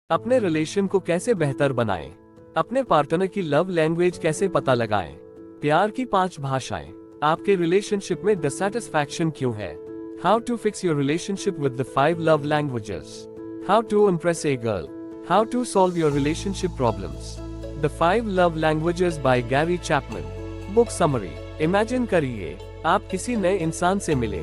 अपने रिलेशन को कैसे बेहतर बनाएं? अपने पार्टनर की लव लैंग्वेज कैसे पता लगाएं? प्यार की 5 भाषाएं। आपके रिलेशनशिप में डिससैटिस्फैक्शन क्यों है? How to fix your relationship with the 5 love languages. How to impress a girl. How to solve your relationship problems. The 5 love languages by Gary Chapman. Book summary. Imagine करिए, आप किसी नए इंसान से मिले।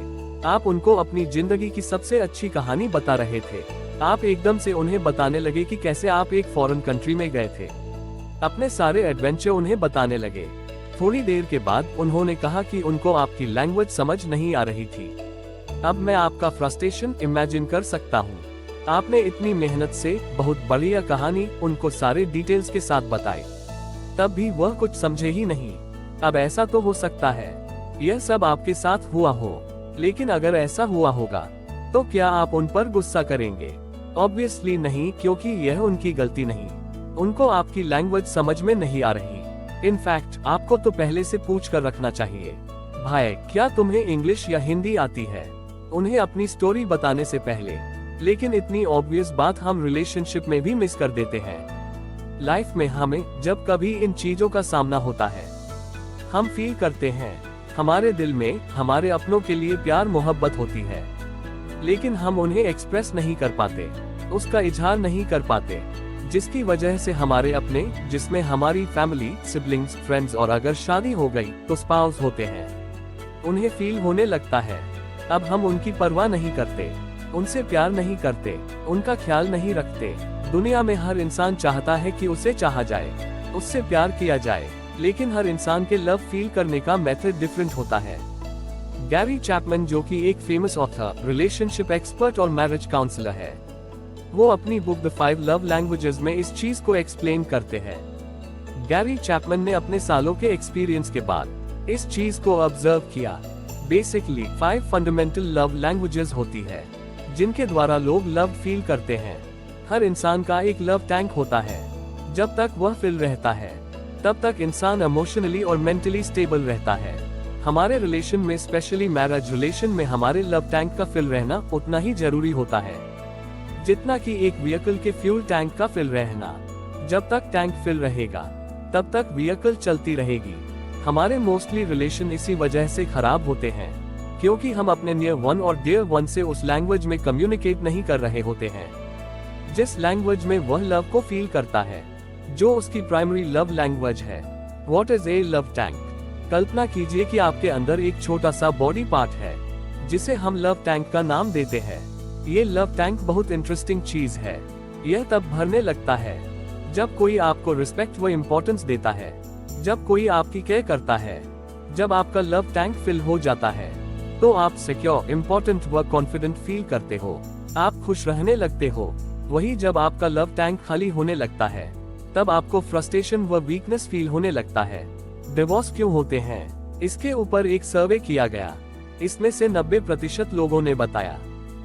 आप उनको अपनी जिंदगी की सबसे अच्छी कहानी बता रहे थे। आप एकदम से उन्हें बताने लगे कि कैसे आप एक फॉरेन कंट्री में गए थे। अपने सारे एडवेंचर उन्हें बताने लगे। थोड़ी देर के बाद उन्होंने कहा कि उनको आपकी लैंग्वेज समझ नहीं आ रही थी। अब मैं आपका फ्रस्ट्रेशन इमेजिन कर सकता हूँ। आपने इतनी मेहनत से बहुत बढ़िया कहानी उनको सारे डिटेल्स के साथ बताई, तब भी वह कुछ समझे ही नहीं। अब ऐसा तो हो सकता है यह सब आपके साथ हुआ हो, लेकिन अगर ऐसा हुआ होगा तो क्या आप उन पर गुस्सा करेंगे? ऑब्वियसली नहीं, क्योंकि यह उनकी गलती नहीं। उनको आपकी लैंग्वेज समझ में नहीं आ रही। इनफैक्ट आपको तो पहले से पूछ कर रखना चाहिए, भाई क्या तुम्हें इंग्लिश या हिंदी आती है, उन्हें अपनी स्टोरी बताने से पहले। लेकिन इतनी ऑब्वियस बात हम रिलेशनशिप में भी मिस कर देते हैं। लाइफ में हमें जब कभी इन चीजों का सामना होता है, हम फील करते हैं हमारे दिल में हमारे अपनों के लिए प्यार मोहब्बत होती है, लेकिन हम उन्हें एक्सप्रेस नहीं कर पाते, उसका इजहार नहीं कर पाते, जिसकी वजह से हमारे अपने, जिसमें हमारी फैमिली, सिबलिंग्स, फ्रेंड्स और अगर शादी हो गई तो स्पाउस होते हैं, उन्हें फील होने लगता है। अब हम उनकी परवाह नहीं करते, उनसे प्यार नहीं करते, उनका ख्याल नहीं रखते। दुनिया में हर इंसान चाहता है कि उसे चाहा जाए, उससे प्यार किया जाए, लेकिन हर इंसान के लव फील करने का मेथड डिफरेंट होता है। गैरी चैपमैन, जो कि एक फेमस ऑथर, रिलेशनशिप एक्सपर्ट और मैरिज काउंसलर है, वो अपनी बुक द 5 लव लैंग्वेजेस में इस चीज को एक्सप्लेन करते हैं। गैरी चैपमैन ने अपने सालों के एक्सपीरियंस के बाद इस चीज को ऑब्जर्व किया। बेसिकली 5 फंडामेंटल लव लैंग्वेजेस होती है जिनके द्वारा लोग लव फील करते हैं। हर इंसान का एक लव टैंक होता है। जब तक वह फिल रहता है, तब तक इंसान इमोशनली और मेंटली स्टेबल रहता है। हमारे रिलेशन में, स्पेशली मैरिज रिलेशन में, हमारे लव टैंक का फिल रहना उतना ही जरूरी होता है जितना कि एक व्हीकल के फ्यूल टैंक का फिल रहना। जब तक टैंक फिल रहेगा, तब तक व्हीकल चलती रहेगी। हमारे मोस्टली रिलेशन इसी वजह से खराब होते हैं, क्योंकि हम अपने नियर वन और डियर वन से उस लैंग्वेज में कम्युनिकेट नहीं कर रहे होते हैं, जिस लैंग्वेज में वह लव को फील करता है, जो उसकी प्राइमरी लव लैंग्वेज है। What is a love tank? कल्पना कीजिए कि आपके अंदर एक छोटा सा बॉडी पार्ट है जिसे हम लव टैंक का नाम देते हैं। ये लव टैंक बहुत इंटरेस्टिंग चीज है। यह तब भरने लगता है जब कोई आपको रिस्पेक्ट व इम्पोर्टेंस देता है, जब कोई आपकी केयर करता है। जब आपका लव टैंक फिल हो जाता है तो आप सिक्योर, इम्पोर्टेंट व कॉन्फिडेंट फील करते हो, आप खुश रहने लगते हो। वही जब आपका लव टैंक खाली होने लगता है, तब आपको फ्रस्ट्रेशन व वीकनेस फील होने लगता है। डिवोर्स क्यों होते हैं? इसके ऊपर एक सर्वे किया गया। इसमें से 90% लोगों ने बताया,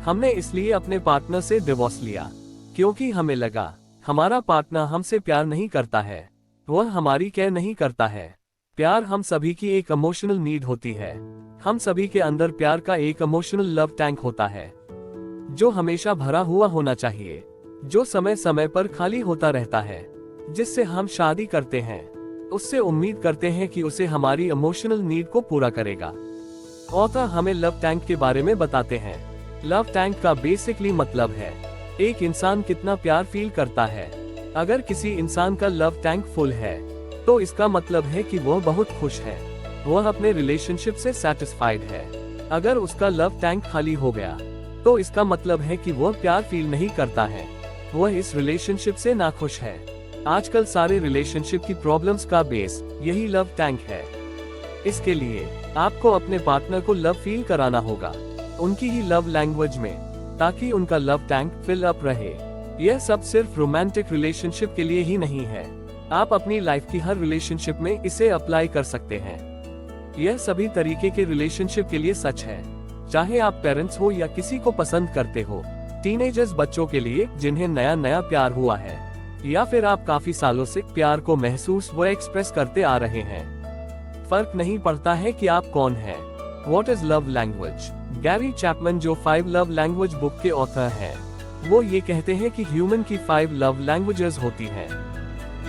हमने इसलिए अपने पार्टनर से डिवोर्स लिया क्योंकि हमें लगा हमारा पार्टनर हमसे प्यार नहीं करता है, वह हमारी केयर नहीं करता है। प्यार हम सभी की एक इमोशनल नीड होती है। हम सभी के अंदर प्यार का एक इमोशनल लव टैंक होता है, जो हमेशा भरा हुआ होना चाहिए, जो समय समय पर खाली होता रहता है। जिससे हम शादी करते हैं, उससे उम्मीद करते हैं कि उसे हमारी इमोशनल नीड को पूरा करेगा। ऑथर हमें लव टैंक के बारे में बताते हैं। लव टैंक का बेसिकली मतलब है एक इंसान कितना प्यार फील करता है। अगर किसी इंसान का लव टैंक फुल है, तो इसका मतलब है कि वह बहुत खुश है, वह अपने रिलेशनशिप से सैटिस्फाइड है। अगर उसका लव टैंक खाली हो गया, तो इसका मतलब है कि वह प्यार फील नहीं करता है, वह इस रिलेशनशिप से नाखुश है। आजकल सारे रिलेशनशिप की प्रॉब्लम्स का बेस यही लव टैंक है। इसके लिए आपको अपने पार्टनर को लव फील कराना होगा, उनकी ही लव लैंग्वेज में, ताकि उनका लव टैंक फिल अप रहे। यह सब सिर्फ रोमांटिक रिलेशनशिप के लिए ही नहीं है, आप अपनी लाइफ की हर रिलेशनशिप में इसे अप्लाई कर सकते हैं। यह सभी तरीके के रिलेशनशिप के लिए सच है, चाहे आप पेरेंट्स हो या किसी को पसंद करते हो, टीनेजर्स बच्चों के लिए जिन्हें नया नया प्यार हुआ है, या फिर आप काफी सालों से प्यार को महसूस व एक्सप्रेस करते आ रहे हैं। फर्क नहीं पड़ता है कि आप कौन हैं। What is love language? Gary Chapman, जो 5 लव लैंग्वेज बुक के ऑथर हैं, वो ये कहते हैं कि ह्यूमन की 5 लव लैंग्वेजेस होती हैं,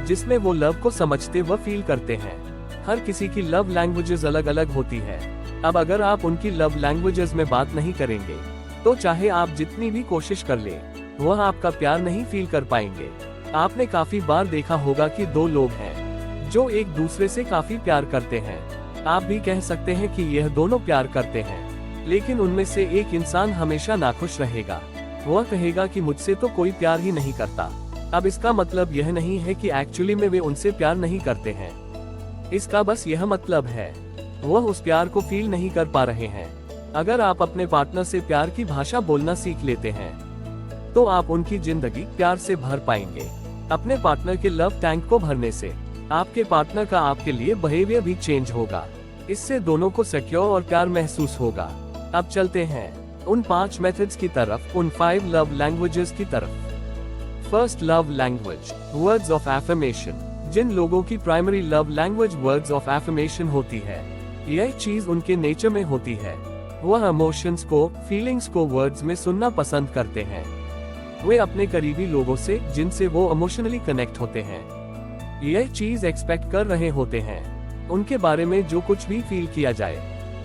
जिसमें वो लव को समझते व फील करते हैं। हर किसी की लव लैंग्वेजेस अलग अलग होती है। अब अगर आप उनकी लव लैंग्वेजेस में बात नहीं करेंगे, तो चाहे आप जितनी भी कोशिश कर ले, वह आपका प्यार नहीं फील कर पाएंगे। आपने काफी बार देखा होगा कि 2 लोग हैं जो एक दूसरे से काफी प्यार करते हैं। आप भी कह सकते हैं कि यह दोनों प्यार करते हैं, लेकिन उनमें से एक इंसान हमेशा नाखुश रहेगा। वह कहेगा कि मुझसे तो कोई प्यार ही नहीं करता। अब इसका मतलब यह नहीं है कि एक्चुअली में वे उनसे प्यार नहीं करते हैं। इसका बस यह मतलब है वह उस प्यार को फील नहीं कर पा रहे हैं। अगर आप अपने पार्टनर से प्यार की भाषा बोलना सीख लेते हैं, तो आप उनकी जिंदगी प्यार से भर पाएंगे। अपने पार्टनर के लव टैंक को भरने से आपके पार्टनर का आपके लिए बिहेवियर भी चेंज होगा। इससे दोनों को सिक्योर और प्यार महसूस होगा। अब चलते हैं उन 5 मेथड्स की तरफ, उन 5 लव लैंग्वेजेस की तरफ। First love language, words of affirmation. जिन लोगों की primary love language words of affirmation होती है, यह चीज उनके नेचर में होती है। वह इमोशंस को, फीलिंग्स को वर्ड्स में सुनना पसंद करते हैं। वे अपने करीबी लोगों से, जिनसे वो इमोशनली कनेक्ट होते हैं, यह चीज एक्सपेक्ट कर रहे होते हैं। उनके बारे में जो कुछ भी फील किया जाए,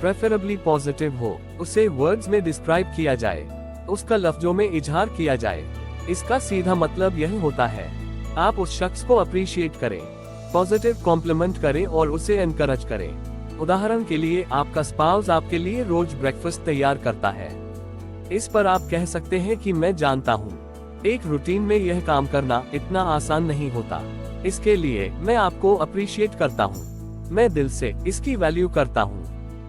प्रेफरेबली पॉजिटिव हो, उसे वर्ड्स में डिस्क्राइब किया जाए, उसका लफ्जों में इजहार किया जाए। इसका सीधा मतलब यह होता है, आप उस शख्स को अप्रिशिएट करें, पॉजिटिव कॉम्प्लीमेंट करें और उसे एनकरेज करें। उदाहरण के लिए, आपका स्पाउस आपके लिए रोज ब्रेकफास्ट तैयार करता है। इस पर आप कह सकते हैं कि मैं जानता हूँ, एक रूटीन में यह काम करना इतना आसान नहीं होता। इसके लिए मैं आपको अप्रिशिएट करता हूँ। मैं दिल से इसकी वैल्यू करता हूँ।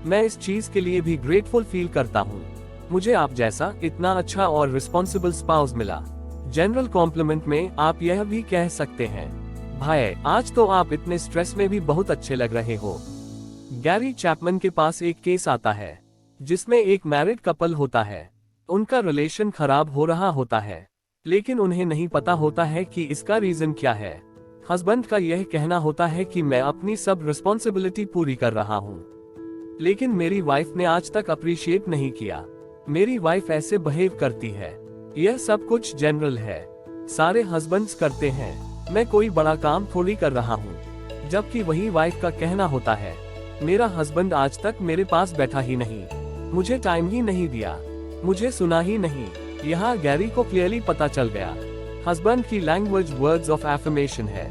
मैं इस चीज के लिए भी ग्रेटफुल फील करता हूँ। मुझे आप जैसा इतना अच्छा और रिस्पॉन्सिबल स्पाउस मिला। जनरल कॉम्प्लीमेंट में आप यह भी कह सकते हैं, भाई आज तो आप इतने स्ट्रेस में भी बहुत अच्छे लग रहे हो। गैरी चैपमैन के पास एक केस आता है जिसमें एक मैरिड कपल होता है। उनका रिलेशन खराब हो रहा होता है, लेकिन उन्हें नहीं पता होता है कि इसका रीजन क्या है। हस्बैंड का यह कहना होता है कि मैं अपनी सब रिस्पॉन्सिबिलिटी पूरी कर रहा हूँ, लेकिन मेरी वाइफ ने आज तक अप्रिशिएट नहीं किया। मेरी वाइफ ऐसे बिहेव करती है। यह सब कुछ जनरल है, सारे हस्बैंड्स करते हैं। मैं कोई बड़ा काम थोड़ी कर रहा हूँ। जबकि वही वाइफ का कहना होता है, मेरा हस्बैंड आज तक मेरे पास बैठा ही नहीं, मुझे टाइम ही नहीं दिया, मुझे सुना ही नहीं। यहाँ गैरी को क्लियरली पता चल गया, हस्बैंड की लैंग्वेज वर्ड्स ऑफ एफर्मेशन है,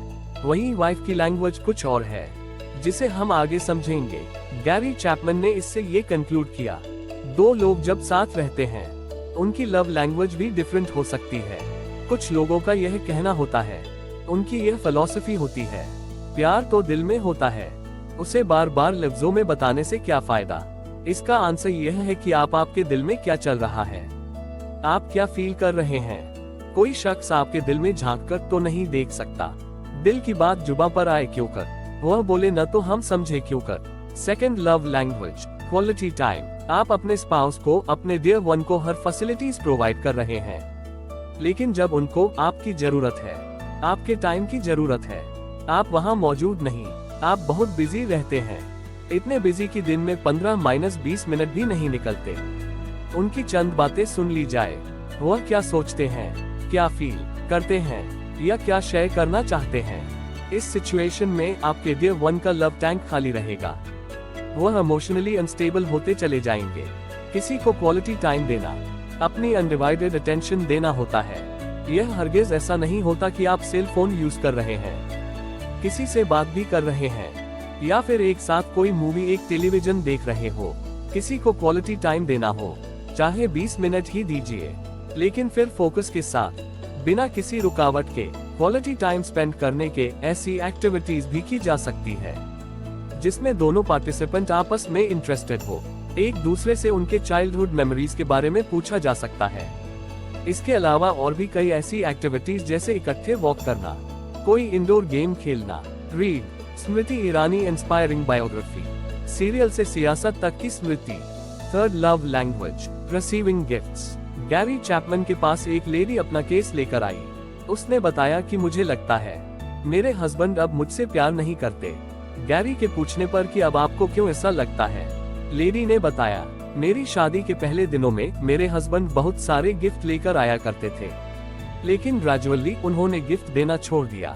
वही वाइफ की लैंग्वेज कुछ और है, जिसे हम आगे समझेंगे। गैरी चैपमैन ने इससे ये कंक्लूड किया, 2 लोग जब साथ रहते हैं, उनकी लव लैंग्वेज भी डिफरेंट हो सकती है। कुछ लोगों का यह कहना होता है, उनकी यह फिलॉसफी होती है, प्यार तो दिल में होता है, उसे बार बार लफ्जों में बताने से क्या फायदा। इसका आंसर यह है कि आपके दिल में क्या चल रहा है, आप क्या फील कर रहे हैं। कोई शख्स आपके दिल में झांक कर तो नहीं देख सकता। दिल की बात जुबां पर आए क्यों कर, वह बोले न तो हम समझे क्यों कर। Second love language, quality time. आप अपने स्पाउस को, अपने डियर वन को हर फैसिलिटीज प्रोवाइड कर रहे हैं, लेकिन जब उनको आपकी जरूरत है, आपके टाइम की जरूरत है, आप वहां मौजूद नहीं। आप बहुत बिजी रहते हैं, इतने बिजी कि दिन में 15-20 मिनट भी नहीं निकलते। उनकी चंद बातें सुन ली जाए, वह क्या सोचते हैं, क्या फील करते हैं, या क्या शेयर करना चाहते हैं। इस सिचुएशन में आपके डियर वन का लव टैंक खाली रहेगा। वह इमोशनली अनस्टेबल होते चले जाएंगे। किसी को क्वालिटी टाइम देना, अपनी अनडिवाइडेड अटेंशन देना होता है। यह हरगिज ऐसा नहीं होता कि आप सेल फोन यूज कर रहे हैं, किसी से बात भी कर रहे हैं, या फिर एक साथ कोई मूवी, एक टेलीविजन देख रहे हो। किसी को क्वालिटी टाइम देना हो, चाहे 20 मिनट ही दीजिए, लेकिन फिर फोकस के साथ, बिना किसी रुकावट के। क्वालिटी टाइम स्पेंड करने के ऐसी एक्टिविटीज भी की जा सकती है जिसमें दोनों पार्टिसिपेंट आपस में इंटरेस्टेड हो। एक दूसरे से उनके चाइल्डहुड मेमोरीज के बारे में पूछा जा सकता है। इसके अलावा और भी कई ऐसी एक्टिविटीज जैसे इकट्ठे वॉक करना, कोई इंडोर गेम खेलना, read, Smriti Irani inspiring biography, serial से सियासत तक की स्मृति। Third love language, receiving gifts. Gary Chapman के पास एक लेडी अपना केस लेकर आई। उसने बताया कि मुझे लगता है मेरे हस्बैंड अब मुझसे प्यार नहीं करते। गैरी के पूछने पर कि अब आपको क्यों ऐसा लगता है, लेडी ने बताया, मेरी शादी के पहले दिनों में मेरे हस्बैंड बहुत सारे गिफ्ट लेकर आया करते थे, लेकिन ग्रेजुअली उन्होंने गिफ्ट देना छोड़ दिया।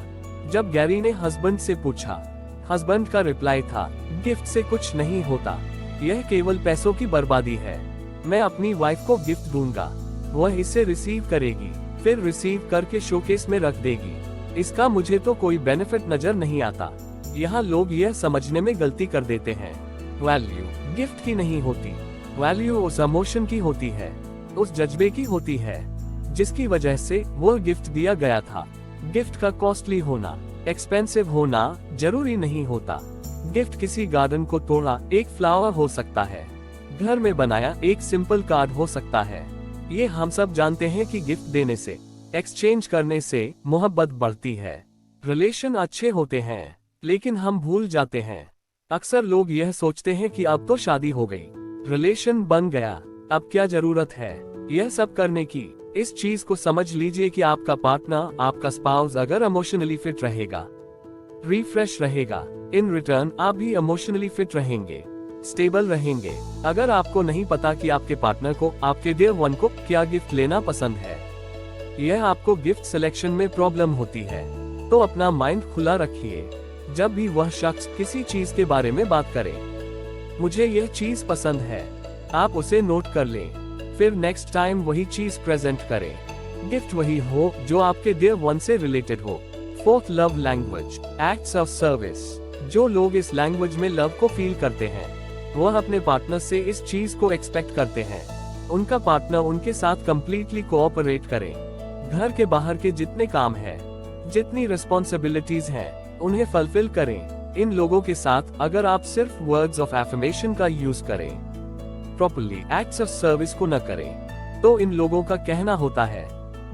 जब गैरी ने हस्बैंड से पूछा, हस्बैंड का रिप्लाई था, गिफ्ट से कुछ नहीं होता, यह केवल पैसों की बर्बादी है। मैं अपनी वाइफ को गिफ्ट दूंगा, वह इसे रिसीव करेगी, फिर रिसीव करके शोकेस में रख देगी, इसका मुझे तो कोई बेनिफिट नजर नहीं आता। यहाँ लोग यह समझने में गलती कर देते हैं, वैल्यू गिफ्ट की नहीं होती, वैल्यू उस इमोशन की होती है, उस जज्बे की होती है जिसकी वजह से वो गिफ्ट दिया गया था। गिफ्ट का कॉस्टली होना, एक्सपेंसिव होना जरूरी नहीं होता। गिफ्ट किसी गार्डन को तोड़ा एक फ्लावर हो सकता है, घर में बनाया एक सिंपल कार्ड हो सकता है। ये हम सब जानते हैं कि गिफ्ट देने से, एक्सचेंज करने से मोहब्बत बढ़ती है, रिलेशन अच्छे होते हैं, लेकिन हम भूल जाते हैं। अक्सर लोग यह सोचते हैं कि अब तो शादी हो गई, रिलेशन बन गया, अब क्या जरूरत है यह सब करने की। इस चीज को समझ लीजिए कि आपका पार्टनर, आपका स्पाउस अगर इमोशनली फिट रहेगा, रिफ्रेश रहेगा, इन रिटर्न आप भी इमोशनली फिट रहेंगे, स्टेबल रहेंगे। अगर आपको नहीं पता कि आपके पार्टनर को, आपके डियर वन को क्या गिफ्ट लेना पसंद है, यह आपको गिफ्ट सिलेक्शन में प्रॉब्लम होती है, तो अपना माइंड खुला रखिए। जब भी वह शख्स किसी चीज के बारे में बात करे, मुझे यह चीज पसंद है, आप उसे नोट कर लें, फिर नेक्स्ट टाइम वही चीज प्रेजेंट करें। गिफ्ट वही हो जो आपके डियर वन से रिलेटेड हो। Fourth, love language, acts of service. जो लोग इस लैंग्वेज में लव को फील करते हैं, वह अपने पार्टनर से इस चीज को एक्सपेक्ट करते हैं, उनका पार्टनर उनके साथ कंप्लीटली कोऑपरेट करे। घर के बाहर के जितने काम हैं, जितनी रिस्पॉन्सिबिलिटीज हैं, उन्हें फुलफिल करें। इन लोगों के साथ अगर आप सिर्फ वर्ड्स ऑफ एफर्मेशन का यूज करें, प्रॉपर्ली एक्ट्स ऑफ सर्विस को न करें, तो इन लोगों का कहना होता है,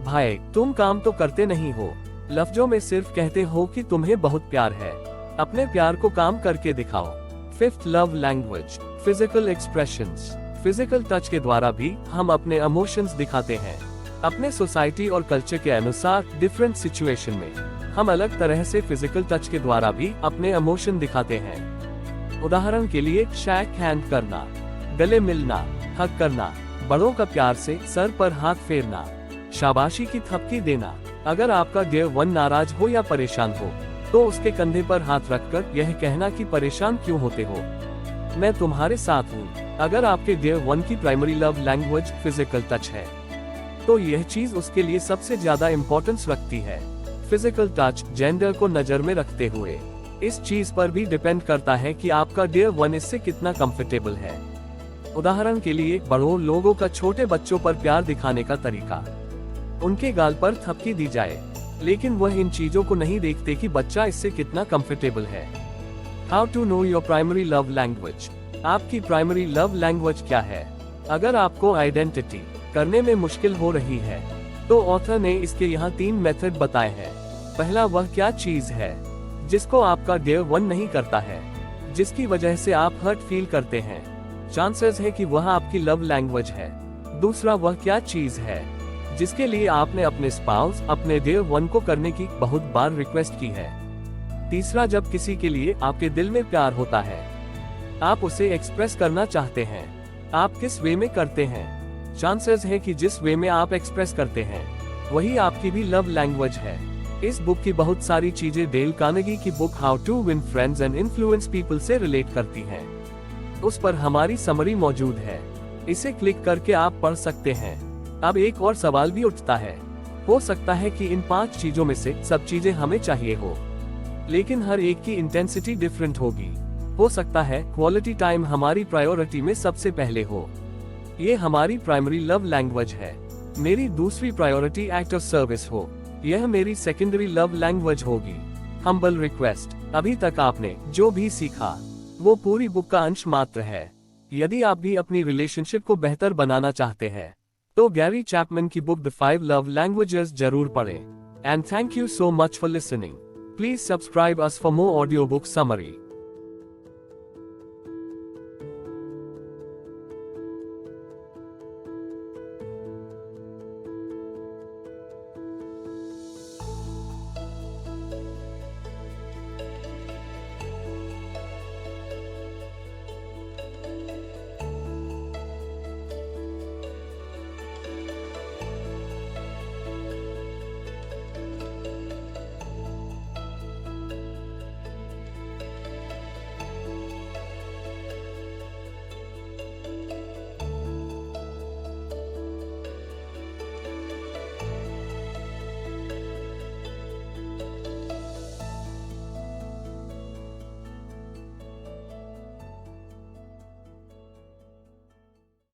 भाई तुम काम तो करते नहीं हो, लफ्जों में सिर्फ कहते हो कि तुम्हें बहुत प्यार है, अपने प्यार को काम करके दिखाओ। Fifth, love language, physical expressions. Physical touch के द्वारा भी हम अपने इमोशंस दिखाते हैं। अपने सोसाइटी और कल्चर के अनुसार डिफरेंट सिचुएशन में हम अलग तरह से फिजिकल टच के द्वारा भी अपने इमोशन दिखाते हैं। उदाहरण के लिए शेक हैंड करना, गले मिलना, हग करना, बड़ों का प्यार से सर पर हाथ फेरना, शाबाशी की थपकी देना। अगर आपका डियर वन नाराज हो या परेशान हो, तो उसके कंधे पर हाथ रखकर यह कहना कि परेशान क्यों होते हो, मैं तुम्हारे साथ हूँ। अगर आपके डियर वन की primary love language physical touch है, तो यह चीज उसके लिए सबसे ज्यादा इम्पोर्टेंस रखती है। फिजिकल टच जेंडर को नजर में रखते हुए इस चीज पर भी डिपेंड करता है कि आपका डियर वन इससे कितना कंफर्टेबल है। उदाहरण के लिए बड़ों लोगों का छोटे बच्चों पर प्यार दिखाने का तरीका, उनके गाल पर थपकी दी जाए, लेकिन वह इन चीजों को नहीं देखते कि बच्चा इससे कितना कंफर्टेबल है। How to know your primary love language. आपकी प्राइमरी लव लैंग्वेज क्या है? अगर आपको आइडेंटिटी करने में मुश्किल हो रही है, तो ऑथर ने इसके यहाँ 3 मेथड बताए हैं। पहला, वह क्या चीज है जिसको आपका डियर वन नहीं करता है, जिसकी वजह से आप हर्ट फील करते हैं, चांसेस है कि वह आपकी लव लैंग्वेज है। दूसरा, वह क्या चीज है जिसके लिए आपने अपने स्पाउस, अपने डियर वन को करने की बहुत बार रिक्वेस्ट की है। तीसरा, जब किसी के लिए आपके दिल में प्यार होता है, आप उसे एक्सप्रेस करना चाहते हैं, आप किस वे में करते हैं। चांसेस है कि जिस वे में आप एक्सप्रेस करते हैं, वही आपकी भी लव लैंग्वेज है। इस बुक की बहुत सारी चीजें डेल कार्नेगी की book how to win friends and influence people से रिलेट करती हैं। उस पर हमारी समरी मौजूद है, इसे क्लिक करके आप पढ़ सकते हैं। अब एक और सवाल भी उठता है, हो सकता है कि इन 5 चीजों में से सब चीजें हमें चाहिए हो, लेकिन हर एक की इंटेंसिटी डिफरेंट होगी। हो सकता है क्वालिटी टाइम हमारी प्रायोरिटी में सबसे पहले हो, ये हमारी प्राइमरी लव लैंग्वेज है। मेरी दूसरी प्रायोरिटी एक्ट ऑफ सर्विस हो, यह मेरी सेकेंडरी लव लैंग्वेज होगी। हम्बल रिक्वेस्ट, अभी तक आपने जो भी सीखा वो पूरी बुक का अंश मात्र है। यदि आप भी अपनी रिलेशनशिप को बेहतर बनाना चाहते हैं, तो गैरी चैपमैन की बुक द 5 लव लैंग्वेजेस जरूर पढ़ें। And thank you so much for listening. Please subscribe us for more audio book summary.